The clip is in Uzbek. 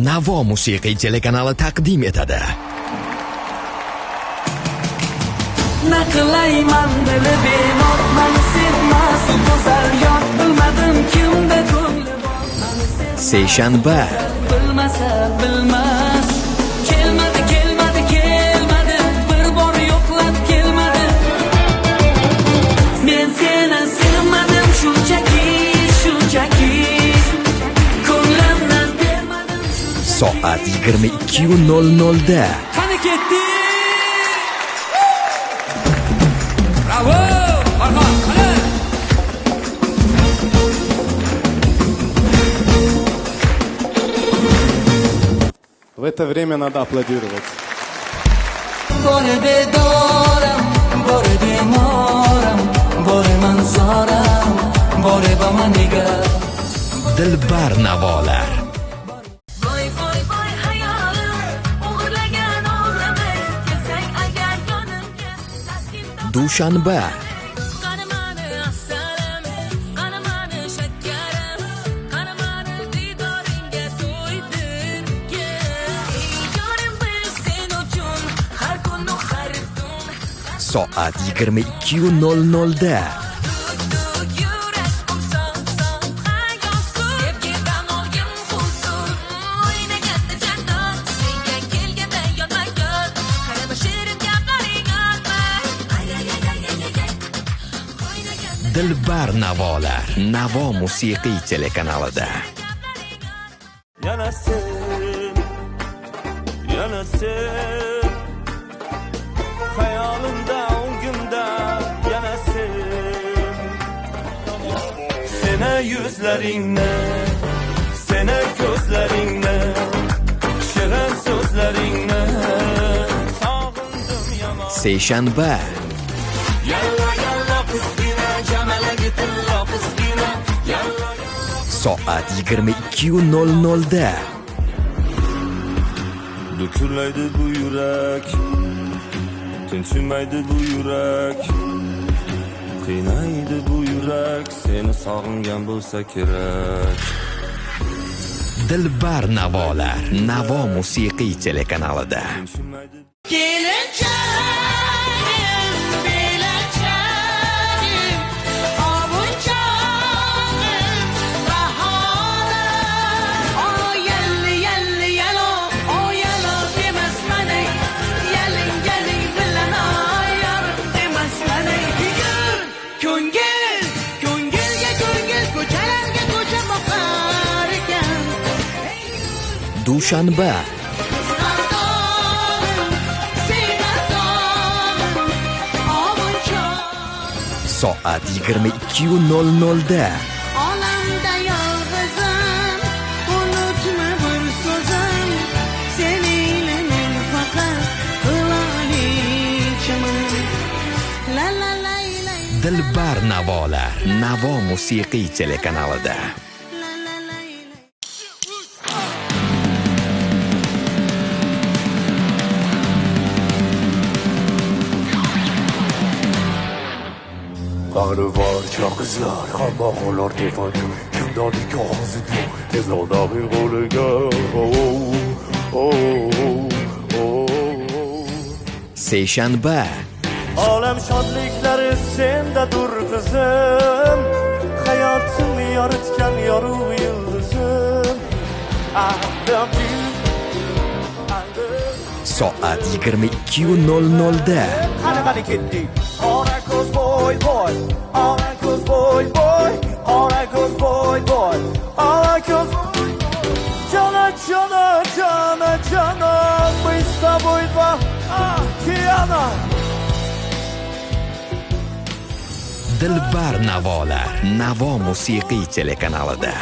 Navo musiqiy telekanali taqdim etadi. Naqlayman dili bemor, mani sevmas go'zal yot, bilmadim kimda ko'ngli bor. Seshanba Bilmasa bilmas, kelmadi bir bor yo'qlab kelmadi. Men seni sevmadim shunchaki ko'nglimdan bermadim. soat 22:00 da. Qani ketdi? Bravo! Farhon, qani? В это время надо аплодировать. Bore bedoram, bore bemoram, bore manzoram, bore bamaniga. Dilbar Navolar. Voy hayolim, o'g'irlagan o'g'limay, kelsang agar yonimga, taskinda Dushanba qanimani asalim, qanimani shakkarim, qanimani didoringga to'ydim yorim biz sen uchun har kun har tun. soat 22:00 da. Yurak son hayosur, sevgidan olgin huzur. O'ynaganda jannat, senga kelganda yonma-yon, qarama shirin gaplaring olmay. Ay. O'ynaganda Dilbar Navolar. Navo musiqiy telekanalida. Yana sen hayolimda o'ngimda yana seni yuzlaringni, seni ko'zlaringni, shirin so'zlaringni sog'indim yomon. Seshanba Yalla qizgina, jamalaga tilla qizgina, yalla soat 22:00 da. Dukurlaydi bu yurak, tinchimaydi bu yurak, qiynaydi bu yurak, seni sog'ingan bo'lsa kerak. Dilbar Navolar. Navo musiqiy telekanalida. Tinchimaydi kelinchagim, belachagim, ovunchagim, bahorim. O yalli yalo, o yalo demasmanay, yaling bilan yorim demasmanay. Ko'ngilga ko'chalarga ko'cha boqar ekan. Dushanba soat 22:00 da. Olamda yolg'izim, unutma bir so'zim, seninle men faqat qilaylikchiman. La la la la. Dilbar Navolar. Navo musiqiy telekanalida. Qani barcha qizlar, hamma qo'llar tepadi. Kimda nikohi yo'q, tezroqda bir qo'liga. Seshanba olam shodliklari sendadur qizim, hayotimni yoritgan yorug' yulduzim. soat 22:00 da. Qani ketdi? Ora ko'z boy, ora ko'z boy, ora ko'z boy, ora ko'z jana, мы с тобой два океана. Dilbar Navolar. Navo musiqiy telekanalida.